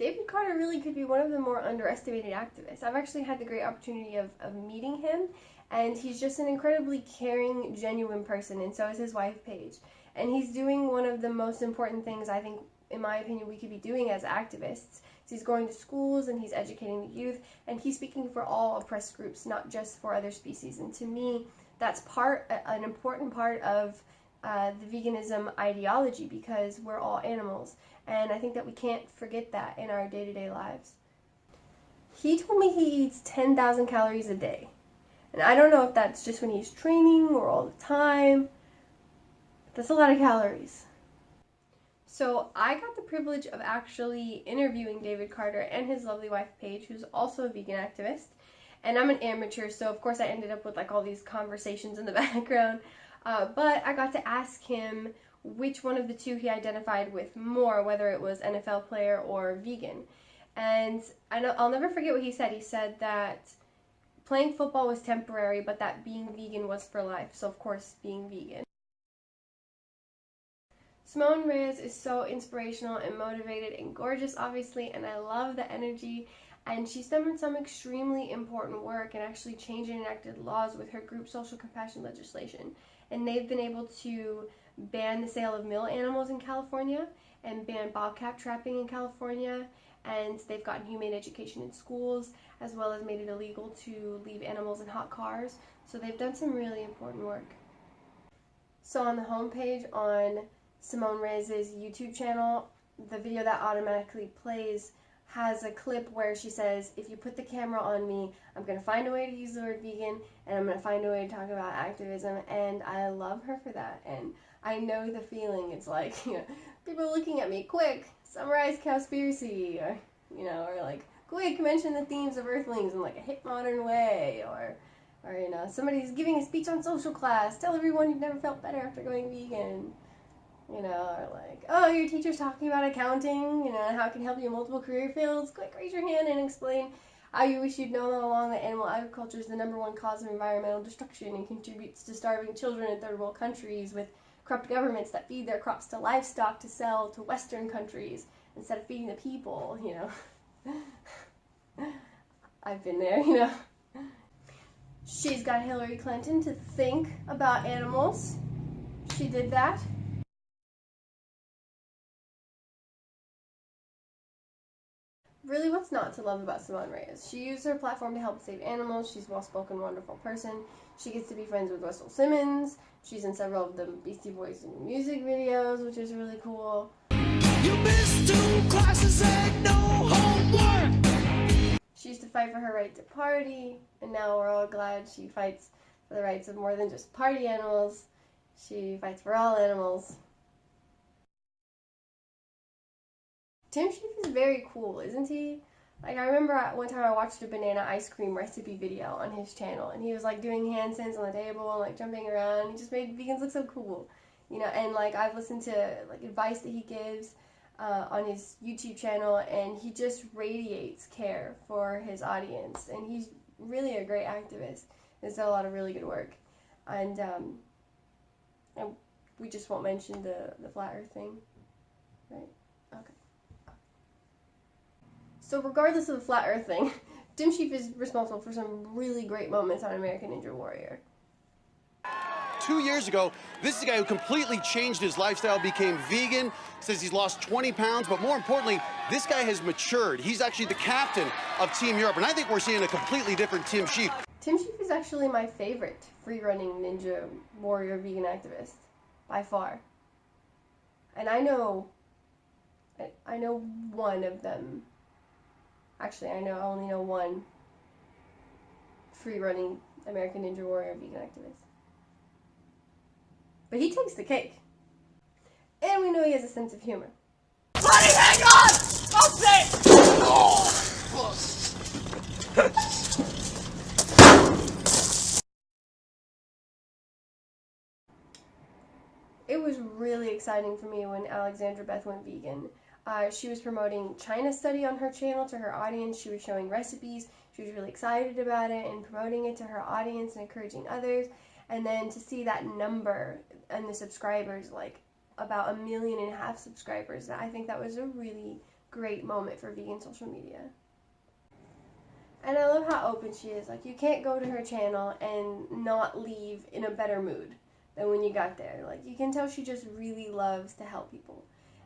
David Carter really could be one of the more underestimated activists. I've actually had the great opportunity of meeting him, and he's just an incredibly caring, genuine person, and so is his wife, Paige. And he's doing one of the most important things, I think, in my opinion, we could be doing as activists. He's going to schools, and he's educating the youth, and he's speaking for all oppressed groups, not just for other species. And to me, that's an important part of the veganism ideology, because we're all animals. And I think that we can't forget that in our day-to-day lives. He told me he eats 10,000 calories a day. And I don't know if that's just when he's training or all the time. That's a lot of calories. So I got the privilege of actually interviewing David Carter and his lovely wife Paige, who's also a vegan activist. And I'm an amateur, so of course I ended up with like all these conversations in the background. But I got to ask him which one of the two he identified with more, whether it was NFL player or vegan. And I'll never forget what he said. He said that playing football was temporary, but that being vegan was for life. So of course, being vegan. Simone Reyes is so inspirational and motivated and gorgeous, obviously, and I love the energy. And she's done some extremely important work and actually changed and enacted laws with her group social compassion legislation. And they've been able to ban the sale of mill animals in California and ban bobcat trapping in California. And they've gotten humane education in schools, as well as made it illegal to leave animals in hot cars. So they've done some really important work. So on the homepage on Simone Reyes' YouTube channel, the video that automatically plays has a clip where she says, if you put the camera on me, I'm going to find a way to use the word vegan, and I'm going to find a way to talk about activism, and I love her for that. And I know the feeling. It's like, people are looking at me, quick, summarize Cowspiracy, or, or like, quick, mention the themes of Earthlings in like a hip modern way, or somebody's giving a speech on social class, tell everyone you've never felt better after going vegan. Or like, oh, your teacher's talking about accounting, how it can help you in multiple career fields. Quick, raise your hand and explain how you wish you'd known all along that animal agriculture is the #1 cause of environmental destruction and contributes to starving children in third world countries with corrupt governments that feed their crops to livestock to sell to Western countries instead of feeding the people, I've been there, She's got Hillary Clinton to think about animals. She did that. Really, what's not to love about Simone Reyes? She used her platform to help save animals. She's a well-spoken, wonderful person. She gets to be friends with Russell Simmons. She's in several of the Beastie Boys music videos, which is really cool. You missed 2 classes and no homework! She used to fight for her right to party, and now we're all glad she fights for the rights of more than just party animals. She fights for all animals. Tim Sheaf is very cool, isn't he? Like, I remember one time I watched a banana ice cream recipe video on his channel, and he was like doing handstands on the table and like jumping around. He just made vegans look so cool, and like I've listened to like advice that he gives on his YouTube channel, and he just radiates care for his audience, and he's really a great activist. He's done a lot of really good work, and we just won't mention the flat earth thing, right? Okay. So regardless of the flat earth thing, Tim Sheaf is responsible for some really great moments on American Ninja Warrior. 2 years ago, this is a guy who completely changed his lifestyle, became vegan, says he's lost 20 pounds, but more importantly, this guy has matured. He's actually the captain of Team Europe, and I think we're seeing a completely different Tim Sheaf. Tim Sheaf is actually my favorite free-running Ninja Warrior vegan activist, by far. And I know one of them. Actually, I only know one free-running American Ninja Warrior vegan activist. But he takes the cake. And we know he has a sense of humor. Buddy, hang on! I'll say it! It was really exciting for me when Alexandra Beth went vegan. She was promoting China Study on her channel to her audience. She was showing recipes. She was really excited about it and promoting it to her audience and encouraging others. And then to see that number and the subscribers, like about 1.5 million subscribers, I think that was a really great moment for vegan social media. And I love how open she is. Like, you can't go to her channel and not leave in a better mood than when you got there. Like, you can tell she just really loves to help people.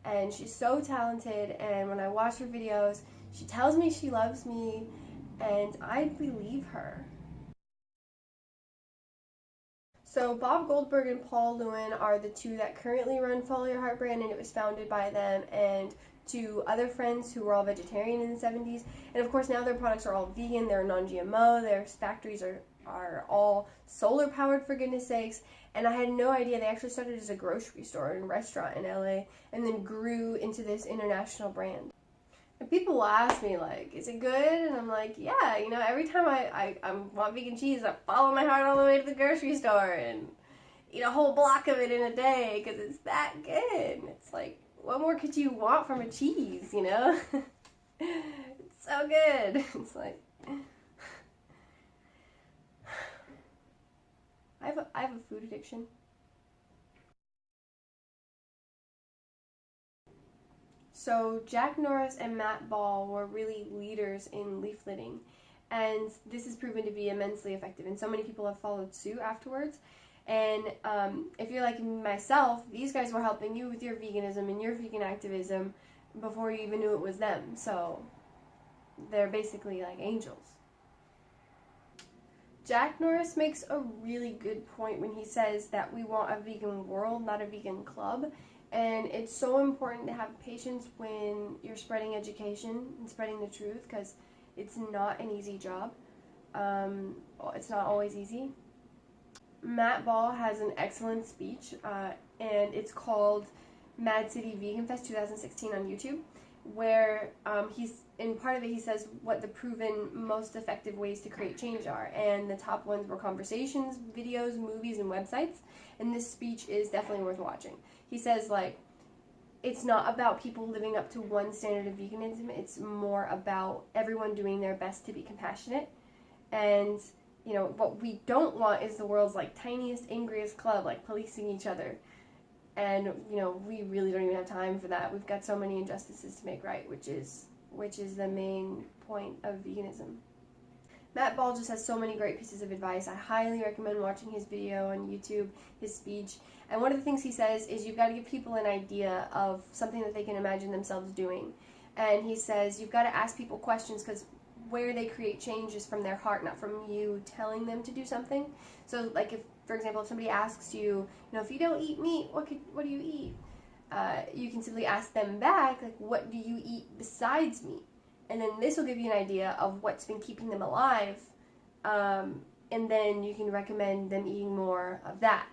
And she's so talented, and when I watch her videos, she tells me she loves me, and I believe her. So Bob Goldberg and Paul Lewin are the two that currently run Follow Your Heart brand, and it was founded by them and two other friends who were all vegetarian in the 70s. And of course now their products are all vegan, they're non-GMO, their factories are all solar powered, for goodness sakes. And I had no idea they actually started as a grocery store and restaurant in LA and then grew into this international brand. And people will ask me, like, is it good? And I'm like, yeah, you know, every time I want vegan cheese, I follow my heart all the way to the grocery store and eat a whole block of it in a day because it's that good. It's like, what more could you want from a cheese, you know? It's so good. It's like, I have a food addiction. So Jack Norris and Matt Ball were really leaders in leafleting, and this has proven to be immensely effective, and so many people have followed suit afterwards. And if you're like myself, these guys were helping you with your veganism and your vegan activism before you even knew it was them, so they're basically like angels. Jack Norris makes a really good point when he says that we want a vegan world, not a vegan club. And it's so important to have patience when you're spreading education and spreading the truth, because it's not an easy job. It's not always easy. Matt Ball has an excellent speech, and it's called Mad City Vegan Fest 2016 on YouTube, where in part of it he says what the proven most effective ways to create change are, and the top ones were conversations, videos, movies, and websites. And this speech is definitely worth watching. He says, like, it's not about people living up to one standard of veganism, it's more about everyone doing their best to be compassionate. And, you know, what we don't want is the world's, like, tiniest, angriest club, like, policing each other. And, you know, we really don't even have time for that. We've got so many injustices to make right, which is the main point of veganism. Matt Ball just has so many great pieces of advice. I highly recommend watching his video on YouTube, his speech. And one of the things he says is you've got to give people an idea of something that they can imagine themselves doing. And he says you've got to ask people questions, because where they create change is from their heart, not from you telling them to do something. So, like, if, for example, if somebody asks you, you know, if you don't eat meat, what do you eat? You can simply ask them back, like, what do you eat besides meat? And then this will give you an idea of what's been keeping them alive, and then you can recommend them eating more of that.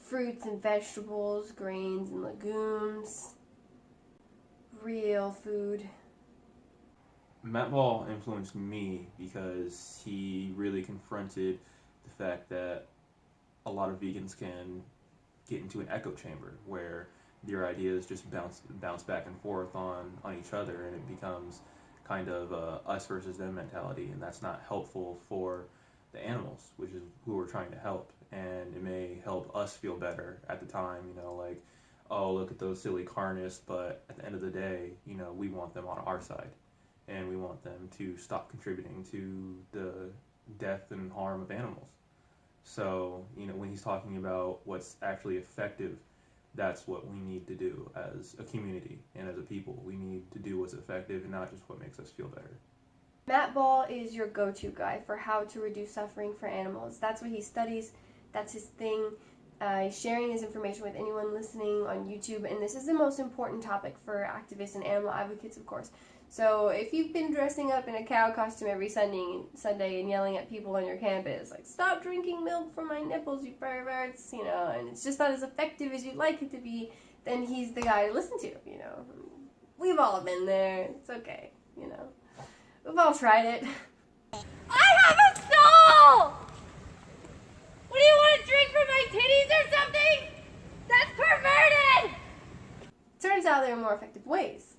Fruits and vegetables, grains and legumes, real food. Matt Ball influenced me because he really confronted the fact that a lot of vegans can get into an echo chamber where your ideas just bounce back and forth on each other, and it becomes kind of a us versus them mentality, and that's not helpful for the animals, which is who we're trying to help. And it may help us feel better at the time, you know, like, oh, look at those silly carnists, but at the end of the day, you know, we want them on our side, and we want them to stop contributing to the death and harm of animals. So, you know, when he's talking about what's actually effective, that's what we need to do as a community and as a people. We need to do what's effective and not just what makes us feel better. Matt Ball is your go-to guy for how to reduce suffering for animals. That's what he studies. That's his thing. He's sharing his information with anyone listening on YouTube, and this is the most important topic for activists and animal advocates, of course. So if you've been dressing up in a cow costume every Sunday and yelling at people on your campus, like, stop drinking milk from my nipples, you perverts, you know, and it's just not as effective as you'd like it to be, then he's the guy to listen to, you know. We've all been there. It's okay, you know. We've all tried it. I have a soul! What do you want to drink from my titties or something? That's perverted! Turns out there are more effective ways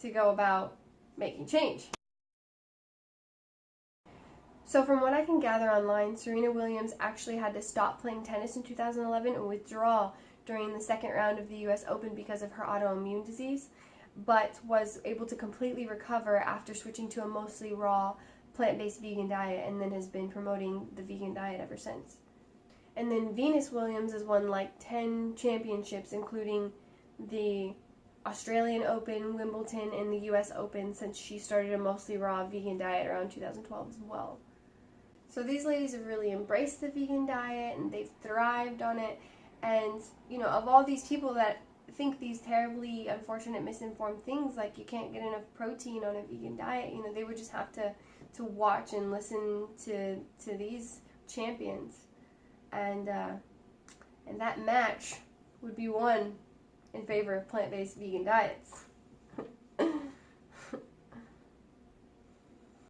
to go about making change. So from what I can gather online, Serena Williams actually had to stop playing tennis in 2011 and withdraw during the second round of the US Open because of her autoimmune disease, but was able to completely recover after switching to a mostly raw, plant-based vegan diet, and then has been promoting the vegan diet ever since. And then Venus Williams has won like 10 championships, including the Australian Open, Wimbledon, and the US Open, since she started a mostly raw vegan diet around 2012 as well. So these ladies have really embraced the vegan diet, and they've thrived on it. And, you know, of all these people that think these terribly unfortunate, misinformed things, like you can't get enough protein on a vegan diet, you know, they would just have to watch and listen to these champions. And that match would be won in favor of plant-based vegan diets.